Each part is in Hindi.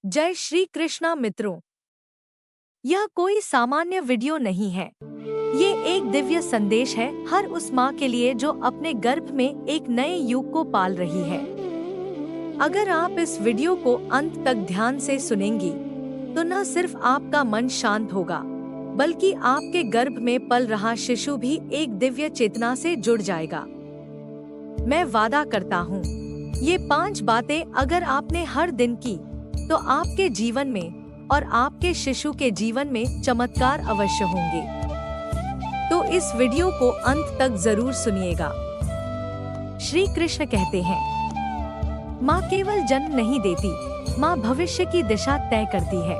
जय श्री कृष्णा मित्रों, यह कोई सामान्य वीडियो नहीं है। ये एक दिव्य संदेश है हर उस माँ के लिए जो अपने गर्भ में एक नए युग को पाल रही है। अगर आप इस वीडियो को अंत तक ध्यान से सुनेंगी, तो न सिर्फ आपका मन शांत होगा, बल्कि आपके गर्भ में पल रहा शिशु भी एक दिव्य चेतना से जुड़ जाएगा। मैं वादा करता हूँ, ये 5 बातें अगर आपने हर दिन की, तो आपके जीवन में और आपके शिशु के जीवन में चमत्कार अवश्य होंगे। तो इस वीडियो को अंत तक जरूर सुनिएगा। श्री कृष्ण कहते हैं, माँ केवल जन्म नहीं देती, माँ भविष्य की दिशा तय करती है।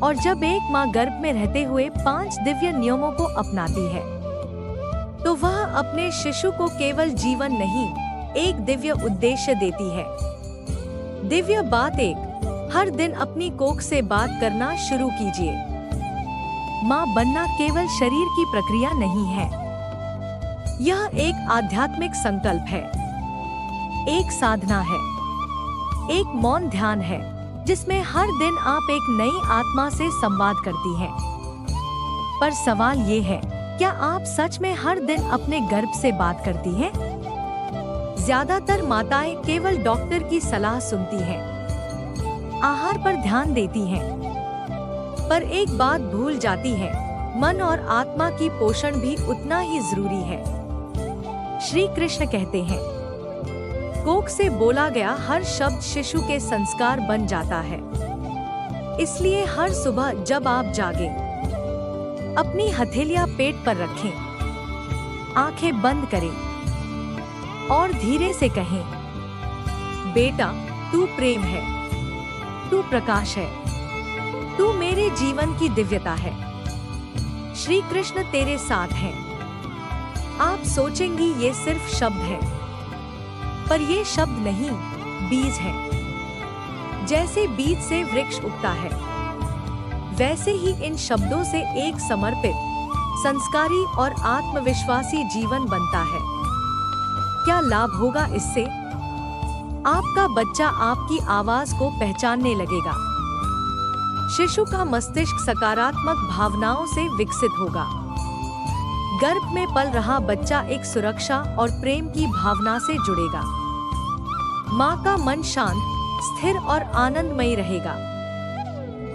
और जब एक माँ गर्भ में रहते हुए 5 दिव्य नियमों को अपनाती है, तो वह अपने शिशु को केवल जीवन नहीं, एक दिव्य उद्देश्य देती है। दिव्य बात 1, हर दिन अपनी कोख से बात करना शुरू कीजिए। माँ बनना केवल शरीर की प्रक्रिया नहीं है, यह एक आध्यात्मिक संकल्प है, एक साधना है, एक मौन ध्यान है, जिसमें हर दिन आप एक नई आत्मा से संवाद करती हैं। पर सवाल ये है, क्या आप सच में हर दिन अपने गर्भ से बात करती हैं? ज्यादातर माताएं केवल डॉक्टर की सलाह सुनती हैं, आहार पर ध्यान देती हैं, पर एक बात भूल जाती है, मन और आत्मा की पोषण भी उतना ही जरूरी है। श्री कृष्ण कहते हैं, कोख से बोला गया हर शब्द शिशु के संस्कार बन जाता है। इसलिए हर सुबह जब आप जागें, अपनी हथेलियां पेट पर रखें, आंखें बंद करें और धीरे से कहें, बेटा तू प्रेम है, तू प्रकाश है, तू मेरे जीवन की दिव्यता है, श्री कृष्ण तेरे साथ हैं। आप सोचेंगी ये सिर्फ शब्द है, पर ये शब्द नहीं, बीज है। जैसे बीज से वृक्ष उगता है, वैसे ही इन शब्दों से एक समर्पित, संस्कारी और आत्मविश्वासी जीवन बनता है। क्या लाभ होगा इससे? आपका बच्चा आपकी आवाज को पहचानने लगेगा। शिशु का मस्तिष्क सकारात्मक भावनाओं से विकसित होगा। गर्भ में पल रहा बच्चा एक सुरक्षा और प्रेम की भावना से जुड़ेगा। माँ का मन शांत, स्थिर और आनंदमयी रहेगा।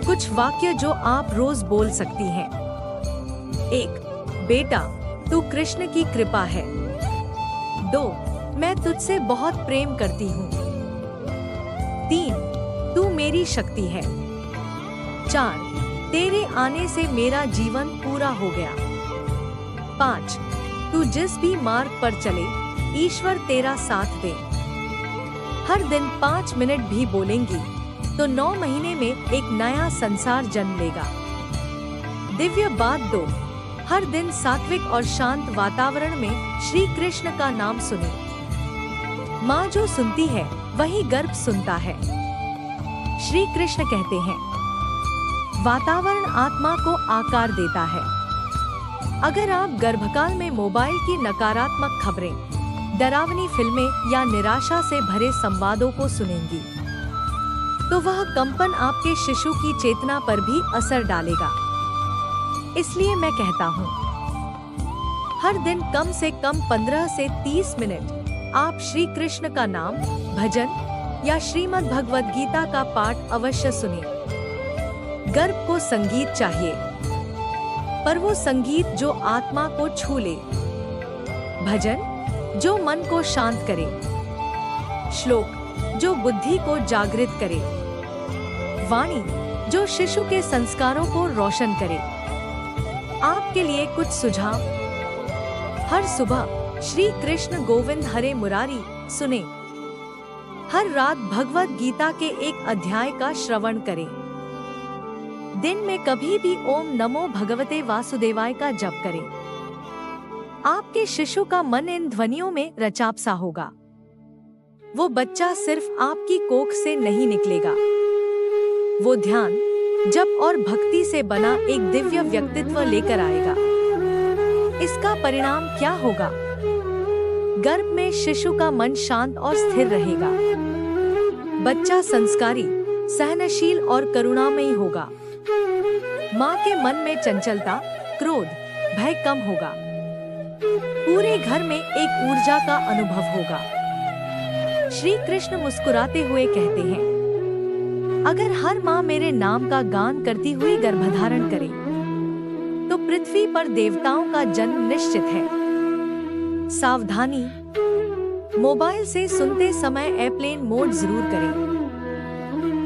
कुछ वाक्य जो आप रोज बोल सकती हैं। 1, बेटा तू कृष्ण की कृपा है। 2, मैं तुझसे बहुत प्रेम करती हूँ। 3, तू मेरी शक्ति है। 4, तेरे आने से मेरा जीवन पूरा हो गया। 5, तू जिस भी मार्ग पर चले, ईश्वर तेरा साथ दे। हर दिन 5 मिनट भी बोलेंगी, तो 9 महीने में एक नया संसार जन्म लेगा। दिव्य बात 2, हर दिन सात्विक और शांत वातावरण में श्री कृष्ण का नाम सुने। माँ जो सुनती है, वही गर्भ सुनता है। श्री कृष्ण कहते हैं, वातावरण आत्मा को आकार देता है। अगर आप गर्भकाल में मोबाइल की नकारात्मक खबरें, डरावनी फिल्में या निराशा से भरे संवादों को सुनेंगी, तो वह कंपन आपके शिशु की चेतना पर भी असर डालेगा। इसलिए मैं कहता हूँ, हर दिन कम से कम 15 से 30 मिनट आप श्री कृष्ण का नाम, भजन या श्रीमद् भगवद गीता का पाठ अवश्य सुनें। गर्भ को संगीत चाहिए, पर वो संगीत जो आत्मा को छू ले, भजन जो मन को शांत करे, श्लोक जो बुद्धि को जागृत करे, वाणी जो शिशु के संस्कारों को रोशन करे। आपके लिए कुछ सुझाव। हर सुबह श्री कृष्ण गोविंद हरे मुरारी सुने। हर रात भगवद गीता के एक अध्याय का श्रवण करें। दिन में कभी भी ओम नमो भगवते वासुदेवाय का जप करें। आपके शिशु का मन इन ध्वनियों में रचापसा होगा। वो बच्चा सिर्फ आपकी कोख से नहीं निकलेगा, वो ध्यान, जप और भक्ति से बना एक दिव्य व्यक्तित्व लेकर आएगा। इसका परिणाम क्या होगा? गर्भ में शिशु का मन शांत और स्थिर रहेगा। बच्चा संस्कारी, सहनशील और करुणामयी होगा। माँ के मन में चंचलता, क्रोध, भय कम होगा। पूरे घर में एक ऊर्जा का अनुभव होगा। श्री कृष्ण मुस्कुराते हुए कहते हैं, अगर हर माँ मेरे नाम का गान करती हुई गर्भधारण करे तो पृथ्वी पर देवताओं का जन्म निश्चित है। सावधानी, मोबाइल से सुनते समय एयरप्लेन मोड जरूर करें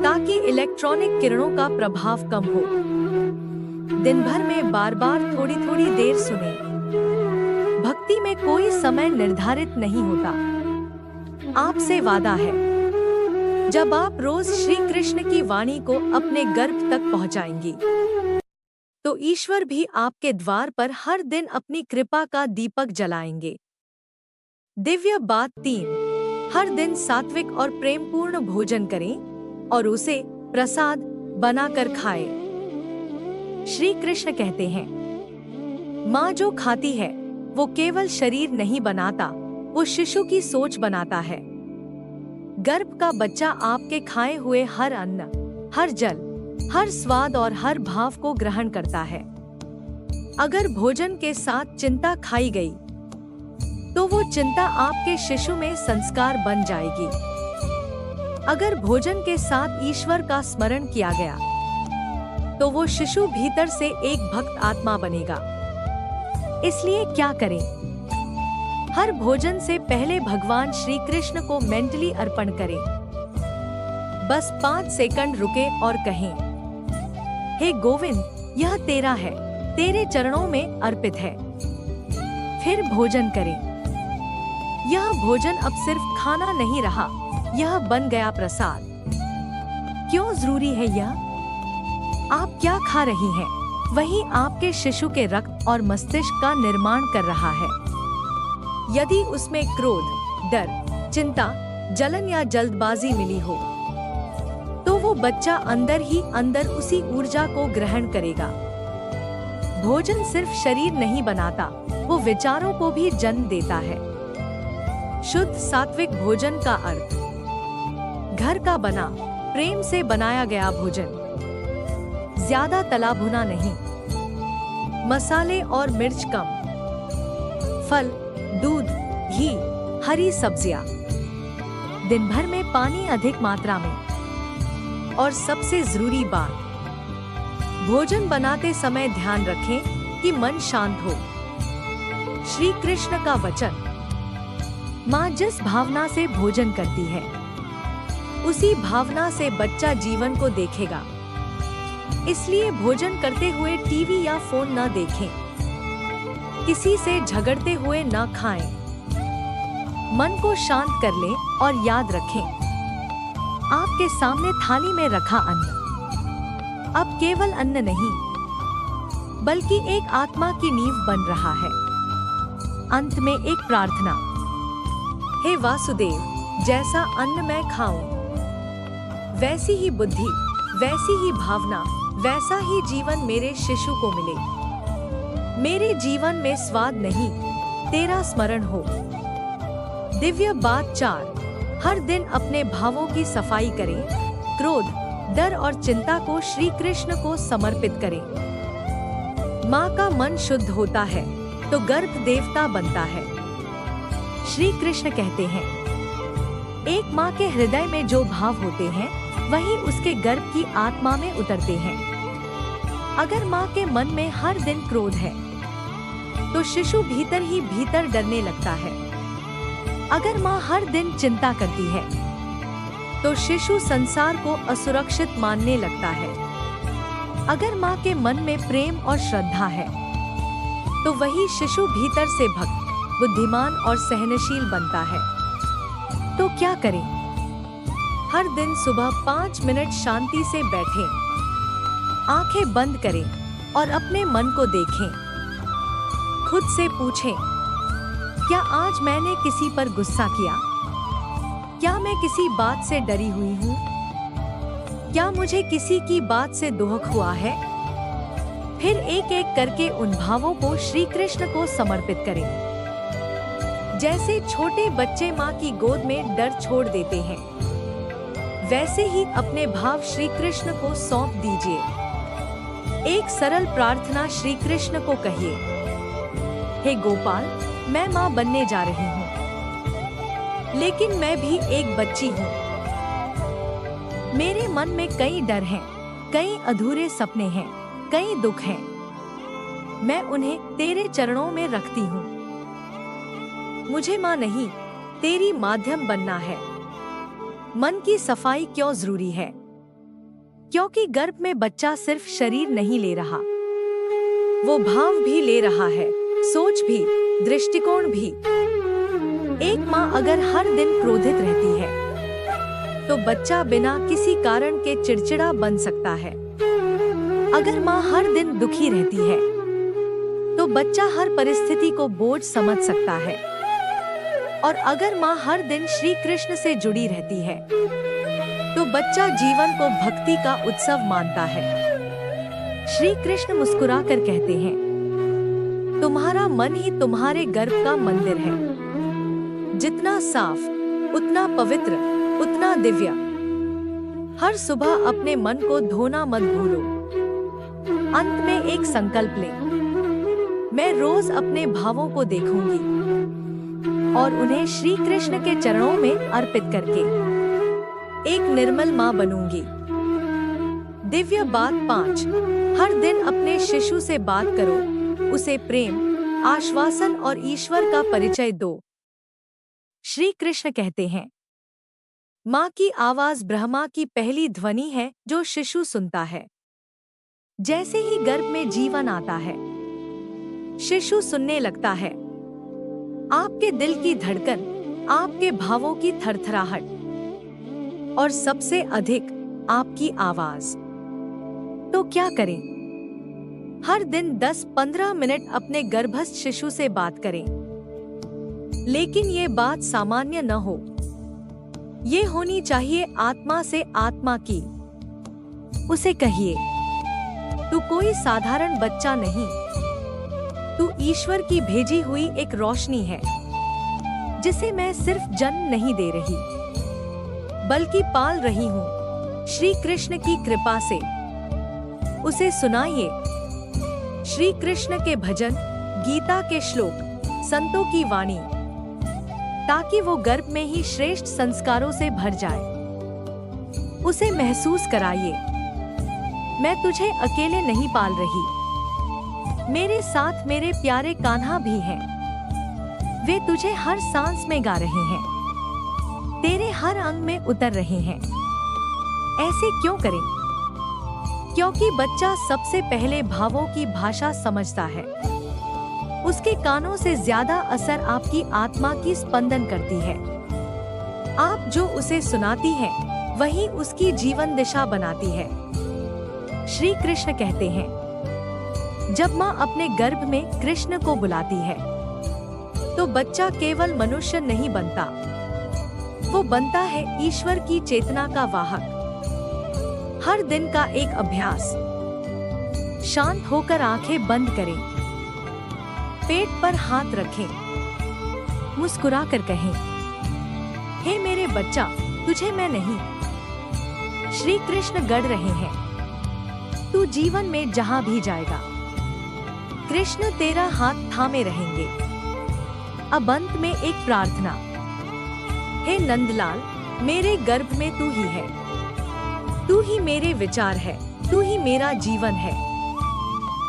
ताकि इलेक्ट्रॉनिक किरणों का प्रभाव कम हो। दिन भर में बार बार थोड़ी थोड़ी देर सुने। भक्ति में कोई समय निर्धारित नहीं होता। आपसे वादा है, जब आप रोज श्री कृष्ण की वाणी को अपने गर्भ तक पहुंचाएंगी तो ईश्वर भी आपके द्वार पर हर दिन अपनी कृपा का दीपक जलाएंगे। दिव्य बात 3, हर दिन सात्विक और प्रेमपूर्ण भोजन करें और उसे प्रसाद बनाकर खाएं। श्री कृष्ण कहते हैं, माँ जो खाती है वो केवल शरीर नहीं बनाता, वो शिशु की सोच बनाता है। गर्भ का बच्चा आपके खाए हुए हर अन्न, हर जल, हर स्वाद और हर भाव को ग्रहण करता है। अगर भोजन के साथ चिंता खाई गई तो वो चिंता आपके शिशु में संस्कार बन जाएगी। अगर भोजन के साथ ईश्वर का स्मरण किया गया तो वो शिशु भीतर से एक भक्त आत्मा बनेगा। इसलिए क्या करें? हर भोजन से पहले भगवान श्री कृष्ण को मेंटली अर्पण करें। बस 5 सेकंड रुके और कहें, हे गोविंद, यह तेरा है, तेरे चरणों में अर्पित है। फिर भोजन करें। यह भोजन अब सिर्फ खाना नहीं रहा, यह बन गया प्रसाद। क्यों जरूरी है यह? आप क्या खा रही हैं, वही आपके शिशु के रक्त और मस्तिष्क का निर्माण कर रहा है। यदि उसमें क्रोध, डर, चिंता, जलन या जल्दबाजी मिली हो तो वो बच्चा अंदर ही अंदर उसी ऊर्जा को ग्रहण करेगा। भोजन सिर्फ शरीर नहीं बनाता, वो विचारों को भी जन्म देता है। शुद्ध सात्विक भोजन का अर्थ घर का बना, प्रेम से बनाया गया भोजन। ज्यादा तला भुना नहीं, मसाले और मिर्च कम, फल, दूध, घी, हरी सब्जियां, दिन भर में पानी अधिक मात्रा में। और सबसे जरूरी बात, भोजन बनाते समय ध्यान रखें कि मन शांत हो। श्री कृष्ण का वचन, माँ जिस भावना से भोजन करती है उसी भावना से बच्चा जीवन को देखेगा। इसलिए भोजन करते हुए टीवी या फोन न देखें, किसी से झगड़ते हुए न खाएं। मन को शांत कर लें और याद रखें, आपके सामने थाली में रखा अन्न अब केवल अन्न नहीं बल्कि एक आत्मा की नींव बन रहा है। अंत में एक प्रार्थना, हे वासुदेव, जैसा अन्न मैं खाऊं वैसी ही बुद्धि, वैसी ही भावना, वैसा ही जीवन मेरे शिशु को मिले। मेरे जीवन में स्वाद नहीं, तेरा स्मरण हो। दिव्य बात 4, हर दिन अपने भावों की सफाई करें। क्रोध, डर और चिंता को श्री कृष्ण को समर्पित करें। माँ का मन शुद्ध होता है तो गर्भ देवता बनता है। श्री कृष्ण कहते हैं, एक माँ के हृदय में जो भाव होते हैं वही उसके गर्भ की आत्मा में उतरते हैं। अगर माँ के मन में हर दिन क्रोध है तो शिशु भीतर ही भीतर डरने लगता है। अगर माँ हर दिन चिंता करती है तो शिशु संसार को असुरक्षित मानने लगता है। अगर माँ के मन में प्रेम और श्रद्धा है तो वही शिशु भीतर से भक्त, बुद्धिमान और सहनशील बनता है। तो क्या करें? हर दिन सुबह 5 मिनट शांति से बैठें, आंखें बंद करें और अपने मन को देखें। खुद से पूछें, क्या आज मैंने किसी पर गुस्सा किया? क्या मैं किसी बात से डरी हुई हूँ? क्या मुझे किसी की बात से दुख हुआ है? फिर एक एक करके उन भावों को श्री कृष्ण को समर्पित करें। जैसे छोटे बच्चे माँ की गोद में डर छोड़ देते हैं, वैसे ही अपने भाव श्री कृष्ण को सौंप दीजिए। एक सरल प्रार्थना श्री कृष्ण को कहिए, हे गोपाल, मैं माँ बनने जा रही हूँ, लेकिन मैं भी एक बच्ची हूँ। मेरे मन में कई डर हैं, कई अधूरे सपने हैं, कई दुख हैं। मैं उन्हें तेरे चरणों में रखती हूँ। मुझे माँ नहीं, तेरी माध्यम बनना है। मन की सफाई क्यों जरूरी है? क्योंकि गर्भ में बच्चा सिर्फ शरीर नहीं ले रहा, वो भाव भी ले रहा है, सोच भी, दृष्टिकोण भी। एक माँ अगर हर दिन क्रोधित रहती है तो बच्चा बिना किसी कारण के चिड़चिड़ा बन सकता है। अगर माँ हर दिन दुखी रहती है तो बच्चा हर परिस्थिति को बोझ समझ सकता है। और अगर माँ हर दिन श्री कृष्ण से जुड़ी रहती है तो बच्चा जीवन को भक्ति का उत्सव मानता है। श्री कृष्ण मुस्कुराकर कहते हैं, तुम्हारा मन ही तुम्हारे गर्भ का मंदिर है। जितना साफ, उतना पवित्र, उतना दिव्य। हर सुबह अपने मन को धोना मत भूलो। अंत में एक संकल्प ले, मैं रोज अपने भावों को देखूंगी और उन्हें श्री कृष्ण के चरणों में अर्पित करके एक निर्मल माँ बनूंगी। दिव्य बात 5, हर दिन अपने शिशु से बात करो, उसे प्रेम, आश्वासन और ईश्वर का परिचय दो। श्री कृष्ण कहते हैं, माँ की आवाज ब्रह्मा की पहली ध्वनि है जो शिशु सुनता है। जैसे ही गर्भ में जीवन आता है, शिशु सुनने लगता है। आपके दिल की धड़कन, आपके भावों की थरथराहट और सबसे अधिक आपकी आवाज। तो क्या करें? हर दिन 10-15 मिनट अपने गर्भस्थ शिशु से बात करें। लेकिन ये बात सामान्य न हो, ये होनी चाहिए आत्मा से आत्मा की। उसे कहिए, तू कोई साधारण बच्चा नहीं, तू ईश्वर की भेजी हुई एक रोशनी है, जिसे मैं सिर्फ जन्म नहीं दे रही, बल्कि पाल रही हूँ श्री कृष्ण की कृपा से। उसे सुनाइए श्री कृष्ण के भजन, गीता के श्लोक, संतों की वाणी, ताकि वो गर्भ में ही श्रेष्ठ संस्कारों से भर जाए। उसे महसूस कराइए, मैं तुझे अकेले नहीं पाल रही, मेरे साथ मेरे प्यारे कान्हा भी हैं। वे तुझे हर सांस में गा रहे हैं, तेरे हर अंग में उतर रहे हैं। ऐसे क्यों करें? क्योंकि बच्चा सबसे पहले भावों की भाषा समझता है। उसके कानों से ज्यादा असर आपकी आत्मा की स्पंदन करती है। आप जो उसे सुनाती हैं, वही उसकी जीवन दिशा बनाती है। श्री कृष्ण कहते हैं, जब माँ अपने गर्भ में कृष्ण को बुलाती है तो बच्चा केवल मनुष्य नहीं बनता, वो बनता है ईश्वर की चेतना का वाहक। हर दिन का एक अभ्यास, शांत होकर आंखें बंद करें, पेट पर हाथ रखें, मुस्कुराकर कहें, हे मेरे बच्चा, तुझे मैं नहीं। श्री कृष्ण गढ़ रहे हैं, तू जीवन में जहां भी जाएगा, कृष्ण तेरा हाथ थामे रहेंगे। अब अंत में एक प्रार्थना, हे नंदलाल, मेरे गर्भ में तू ही है, तू ही मेरे विचार है, तू ही मेरा जीवन है।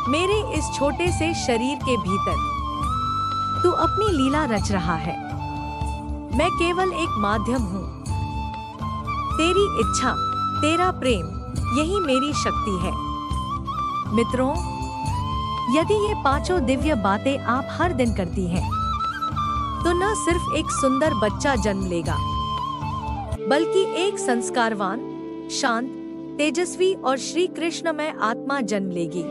मेरे इस छोटे से शरीर के भीतर तू अपनी लीला रच रहा है। मैं केवल एक माध्यम हूँ। तेरी इच्छा, तेरा प्रेम, यही मेरी शक्ति है। मित्रों, यदि ये 5 दिव्य बातें आप हर दिन करती हैं, तो न सिर्फ एक सुंदर बच्चा जन्म लेगा, बल्कि एक संस्कारवान, शांत, तेजस्वी और श्री कृष्णमय आत्मा जन्म लेगी।